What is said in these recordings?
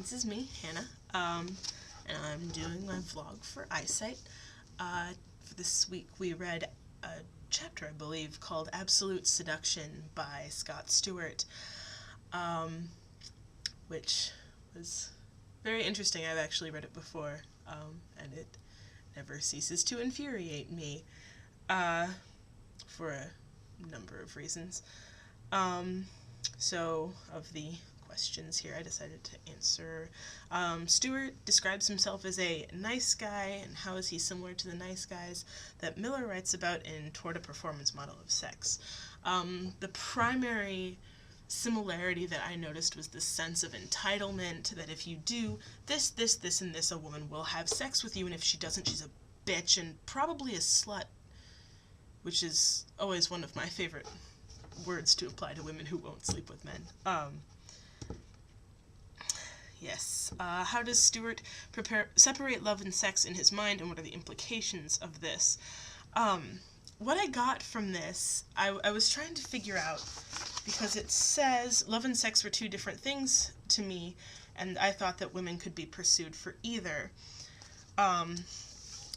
This is me, Hannah, and I'm doing my vlog for Eyesight. For this week we read a chapter, I believe, called Absolut Seduction by Scott Stewart, which was very interesting. I've actually read it before, and it never ceases to infuriate me, for a number of reasons. So, of the questions here I decided to answer. Stewart describes himself as a nice guy, and how is he similar to the nice guys that Miller writes about in Toward a Performance Model of Sex. The primary similarity that I noticed was this sense of entitlement, that if you do this, this, this, and this, a woman will have sex with you, and if she doesn't, she's a bitch and probably a slut, which is always one of my favorite words to apply to women who won't sleep with men. Yes. How does Stewart separate love and sex in his mind, and what are the implications of this? What I got from this, I was trying to figure out, because it says love and sex were two different things to me, and I thought that women could be pursued for either. And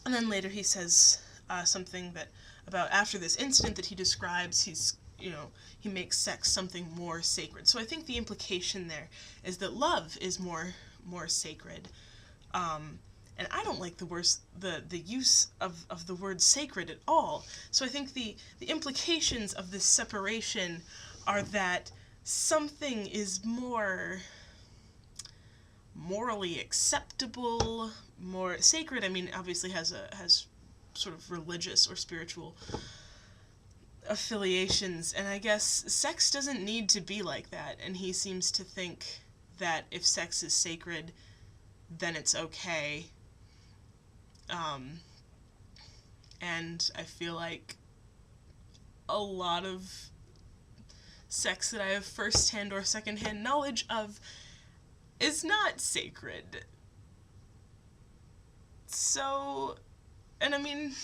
then later he says something that about after this incident that he describes, he makes sex something more sacred. So I think the implication there is that love is more sacred. And I don't like the use of the word sacred at all. So I think the implications of this separation are that something is more morally acceptable, more sacred. I mean, obviously has sort of religious or spiritual affiliations, and I guess sex doesn't need to be like that, and he seems to think that if sex is sacred, then it's okay. And I feel like a lot of sex that I have first-hand or second-hand knowledge of is not sacred. So, and I mean,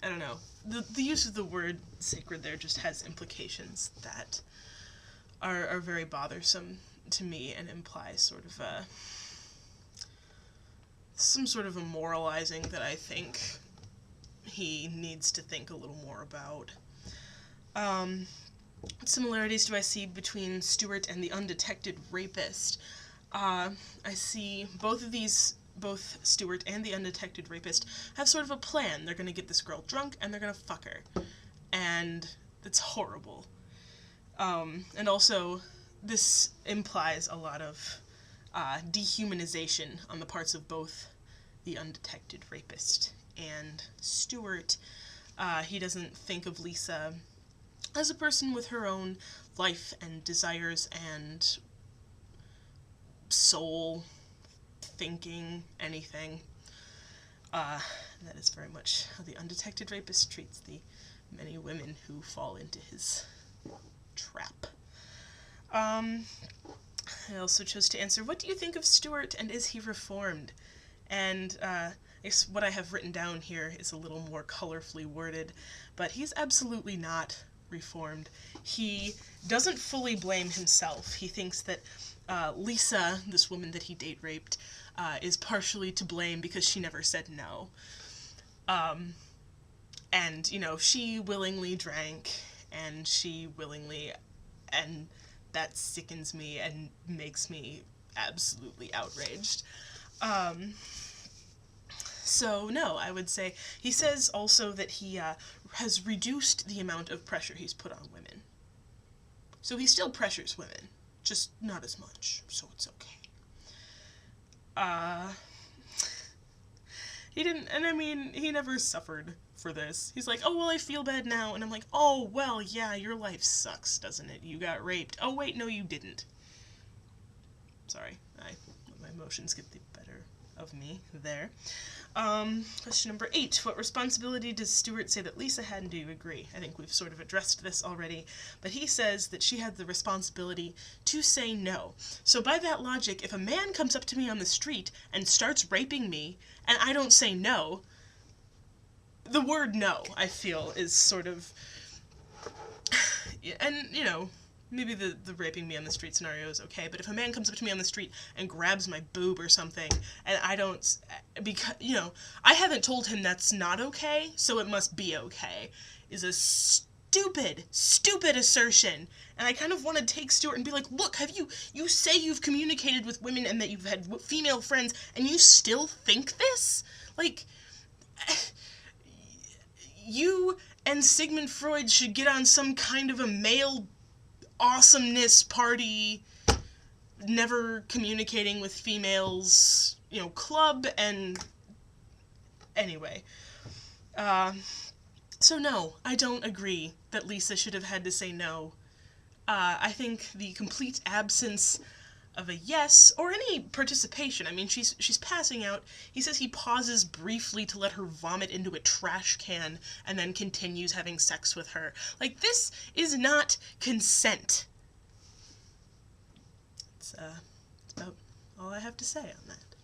I don't know. The use of the word sacred there just has implications that are very bothersome to me, and imply sort of some sort of a moralizing that I think he needs to think a little more about. What similarities do I see between Stewart and the undetected rapist? I see both Stewart and the undetected rapist have sort of a plan. They're going to get this girl drunk, and they're going to fuck her. And it's horrible. And also, this implies a lot of dehumanization on the parts of both the undetected rapist and Stewart. He doesn't think of Lisa as a person with her own life and desires and soul, thinking, anything. That is very much how the undetected rapist treats the many women who fall into his trap. I also chose to answer, what do you think of Stewart, and is he reformed? And I guess what I have written down here is a little more colorfully worded, but he's absolutely not reformed. He doesn't fully blame himself. He thinks that Lisa, this woman that he date raped, is partially to blame because she never said no. And, she willingly drank, and and that sickens me and makes me absolutely outraged. So, no, I would say, he says also that he has reduced the amount of pressure he's put on women. So he still pressures women, just not as much, so it's okay. He didn't, and I mean, he never suffered for this. He's like, oh, well, I feel bad now, and I'm like, oh, well, yeah, your life sucks, doesn't it? You got raped. Oh, wait, no, you didn't. Sorry, my emotions get the better of me there. Question number 8. What responsibility does Stewart say that Lisa had, and do you agree? I think we've sort of addressed this already, but he says that she had the responsibility to say no. So by that logic, if a man comes up to me on the street and starts raping me, and I don't say no, the word no, I feel, is sort of, and, maybe the raping me on the street scenario is okay, but if a man comes up to me on the street and grabs my boob or something, and I don't, because, I haven't told him that's not okay, so it must be okay, is a stupid assertion. And I kind of want to take Stewart and be like, look, you say you've communicated with women and that you've had female friends, and you still think this? Like, you and Sigmund Freud should get on some kind of a male awesomeness party, never communicating with females, club, and anyway. So no, I don't agree that Lisa should have had to say no. I think the complete absence of a yes, or any participation. I mean, she's passing out. He says he pauses briefly to let her vomit into a trash can and then continues having sex with her. Like, this is not consent. It's about all I have to say on that.